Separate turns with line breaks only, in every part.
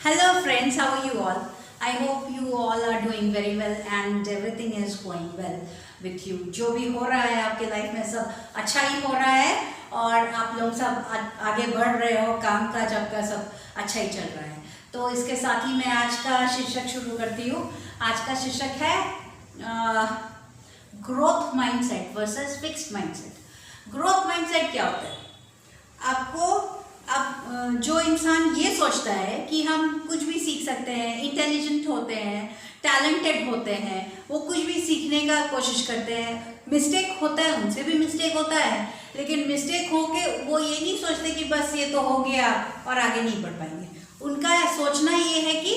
Hello friends, how are you all? I hope you all are doing very well and everything is going well with you. जो भी हो रहा है आपके life में सब अच्छा ही हो रहा है और आप लोग सब आगे बढ़ रहे हो, काम काज आपका सब अच्छा ही चल रहा है। तो इसके साथ ही मैं आज का शीर्षक शुरू करती हूँ। आज का शीर्षक है growth mindset versus fixed mindset. Growth mindset क्या होता है? आपको अब जो इंसान ये सोचता है कि हम कुछ भी सीख सकते हैं, इंटेलिजेंट होते हैं, टैलेंटेड होते हैं, वो कुछ भी सीखने का कोशिश करते हैं, मिस्टेक होता है, उनसे भी मिस्टेक होता है, लेकिन मिस्टेक हो के वो ये नहीं सोचते कि बस ये तो हो गया और आगे नहीं बढ़ पाएंगे। उनका सोचना ये है कि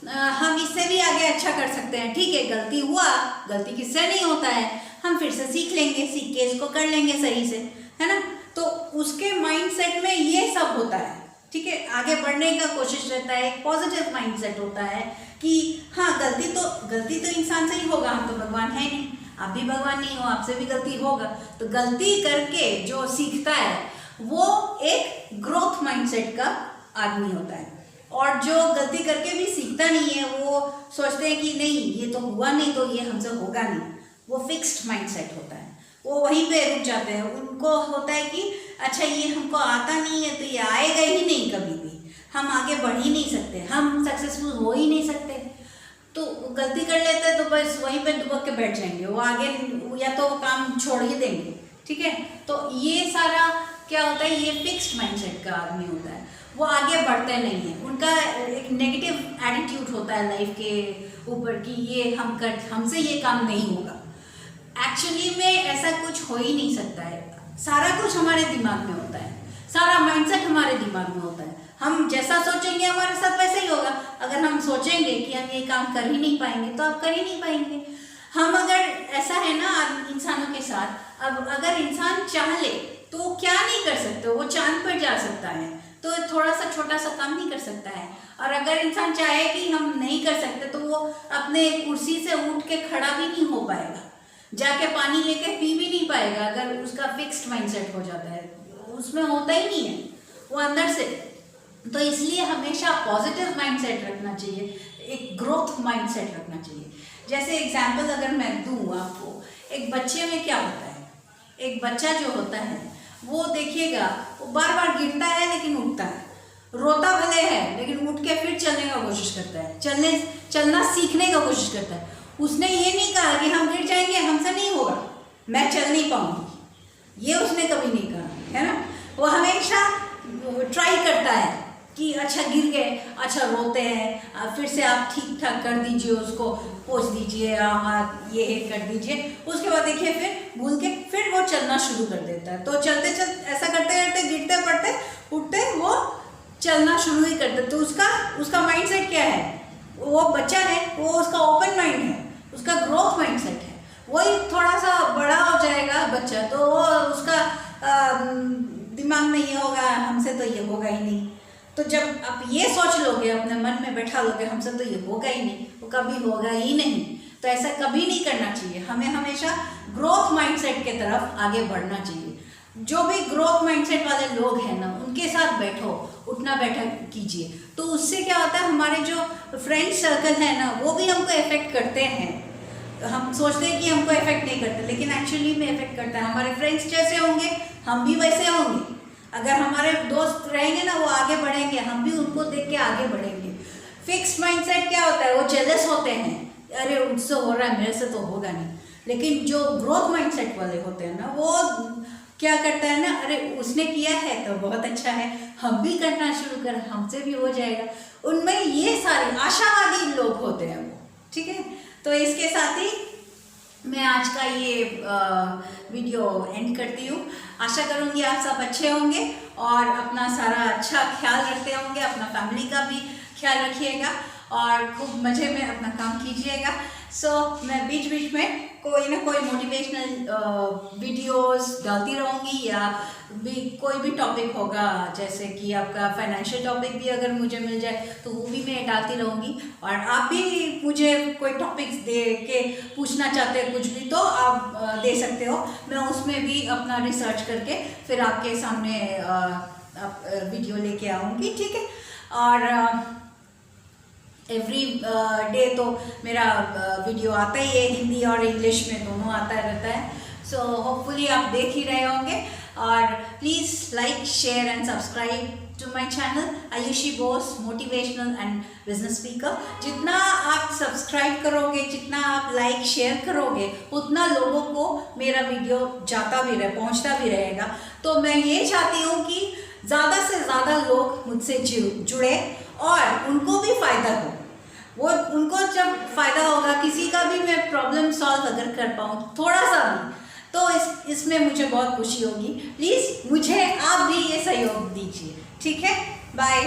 हम इससे भी आगे अच्छा कर सकते हैं। ठीक है, गलती हुआ, गलती किससे नहीं होता है, हम फिर से सीख लेंगे, सीख के इसको कर लेंगे सही से, है ना। तो उसके माइंडसेट में ये सब होता है। ठीक है, आगे बढ़ने का कोशिश रहता है, एक पॉजिटिव माइंडसेट होता है कि हाँ, गलती तो इंसान से ही होगा, हम तो भगवान है नहीं, आप भी भगवान नहीं हो, आपसे भी गलती होगा। तो गलती करके जो सीखता है वो एक ग्रोथ माइंडसेट का आदमी होता है। और जो गलती करके भी सीखता नहीं है, वो सोचते हैं कि नहीं, ये तो हुआ नहीं तो ये हमसे होगा नहीं, वो फिक्स्ड माइंडसेट होता है। वो वहीं पे रुक जाते हैं। उनको होता है कि अच्छा, ये हमको आता नहीं है तो ये आएगा ही नहीं, कभी भी हम आगे बढ़ ही नहीं सकते, हम सक्सेसफुल हो ही नहीं सकते। तो गलती कर लेते हैं तो बस वहीं पे दुबक के बैठ जाएंगे, वो आगे या तो काम छोड़ ही देंगे। ठीक है, तो ये सारा क्या होता है, ये फिक्स्ड माइंडसेट का आदमी होता है। वो आगे बढ़ते नहीं है, उनका एक नेगेटिव एटीट्यूड होता है लाइफ के ऊपर कि ये हमसे ये काम नहीं होगा। एक्चुअली में ऐसा कुछ हो ही नहीं सकता है। सारा कुछ हमारे दिमाग में होता है, सारा माइंडसेट हमारे दिमाग में होता है। हम जैसा सोचेंगे हमारे साथ वैसा ही होगा। अगर हम सोचेंगे कि हम ये काम कर ही नहीं पाएंगे तो आप कर ही नहीं पाएंगे। हम अगर ऐसा है ना इंसानों के साथ, अब अगर इंसान चाह ले तो क्या नहीं कर सकते, वो चांद पर जा सकता है, तो थोड़ा सा छोटा सा काम नहीं कर सकता है। और अगर इंसान चाहे कि हम नहीं कर सकते तो वो अपने कुर्सी से उठ के खड़ा भी नहीं हो पाएगा, जाके पानी लेके पी भी नहीं पाएगा। अगर उसका फिक्स्ड माइंडसेट हो जाता है, उसमें होता ही नहीं है वो अंदर से। तो इसलिए हमेशा पॉजिटिव माइंडसेट रखना चाहिए, एक ग्रोथ माइंडसेट रखना चाहिए। जैसे एग्जांपल अगर मैं दूं आपको, एक बच्चे में क्या होता है, एक बच्चा जो होता है वो देखिएगा, वो बार बार गिरता है लेकिन उठता है, रोता भले है लेकिन उठ के फिर चलने का कोशिश करता है, चलना सीखने का कोशिश करता है। उसने ये नहीं कहा कि हम गिर जाएंगे, हमसे नहीं होगा, मैं चल नहीं पाऊंगी, ये उसने कभी नहीं कहा, है ना। वो हमेशा ट्राई करता है कि अच्छा गिर गए, अच्छा रोते हैं, फिर से आप ठीक ठाक कर दीजिए, उसको पोंछ दीजिए, हाथ ये कर दीजिए। उसके बाद देखिए फिर भूल के फिर वो चलना शुरू कर देता है। तो चलते ऐसा करते करते, गिरते पड़ते उठते, वो चलना शुरू ही करते। तो उसका माइंडसेट क्या है, वो बच्चा है, वो उसका ओपन माइंड है, उसका ग्रोथ माइंडसेट है। वही थोड़ा सा बड़ा हो जाएगा बच्चा तो वो उसका दिमाग में ये होगा, हमसे तो ये होगा ही नहीं। तो जब आप ये सोच लोगे, अपने मन में बैठा लोगे हमसे तो ये होगा ही नहीं, वो कभी होगा ही नहीं, तो ऐसा कभी नहीं करना चाहिए। हमें हमेशा ग्रोथ माइंडसेट के तरफ आगे बढ़ना चाहिए। जो भी ग्रोथ माइंडसेट वाले लोग हैं ना, उनके साथ बैठो, उठना बैठा कीजिए। तो उससे क्या होता है, हमारे जो फ्रेंड सर्कल है ना, वो भी हमको इफेक्ट करते हैं। हम सोचते हैं कि हमको इफेक्ट नहीं करते, लेकिन एक्चुअली में इफेक्ट करता है। हमारे फ्रेंड्स जैसे होंगे हम भी वैसे होंगे। अगर हमारे दोस्त रहेंगे ना, वो आगे बढ़ेंगे, हम भी उनको देख के आगे बढ़ेंगे। फिक्स्ड माइंडसेट क्या होता है, वो जेलस होते हैं, अरे उससे हो रहा है, मेरे से तो होगा नहीं। लेकिन जो ग्रोथ माइंडसेट वाले होते हैं ना, वो क्या करता है ना, अरे उसने किया है तो बहुत अच्छा है, हम भी करना शुरू कर, हमसे भी हो जाएगा। उनमें ये सारे आशावादी लोग होते हैं वो। ठीक है, तो इसके साथ ही मैं आज का ये वीडियो एंड करती हूँ। आशा करूँगी आप सब अच्छे होंगे और अपना सारा अच्छा ख्याल रखते होंगे, अपना फैमिली का भी ख्याल रखिएगा और खूब मज़े में अपना काम कीजिएगा। मैं बीच बीच में कोई ना कोई मोटिवेशनल वीडियोस डालती रहूँगी, या भी कोई भी टॉपिक होगा, जैसे कि आपका फाइनेंशियल टॉपिक भी अगर मुझे मिल जाए तो वो भी मैं डालती रहूँगी। और आप भी मुझे कोई टॉपिक्स दे के पूछना चाहते हैं कुछ भी, तो आप दे सकते हो, मैं उसमें भी अपना रिसर्च करके फिर आपके सामने वीडियो लेके आऊँगी। ठीक है, और एवरी डे तो मेरा वीडियो आता ही है, हिंदी और इंग्लिश में दोनों आता रहता है। सो होपफुली आप देख ही रहे होंगे। और please like, share and subscribe to my channel Ayushi Bose motivational and business speaker. जितना आप सब्सक्राइब करोगे, जितना आप लाइक शेयर करोगे, उतना लोगों को मेरा वीडियो जाता भी रहे, पहुंचता भी रहेगा। तो मैं ये चाहती हूँ कि ज़्यादा से ज़्यादा लोग मुझसे जुड़े और उनको भी फ़ायदा हो। वो उनको जब फ़ायदा होगा, किसी का भी मैं प्रॉब्लम सॉल्व अगर कर पाऊँ थोड़ा सा भी, तो इसमें मुझे बहुत खुशी होगी। प्लीज़ मुझे आप भी ये सहयोग दीजिए, ठीक है? बाय।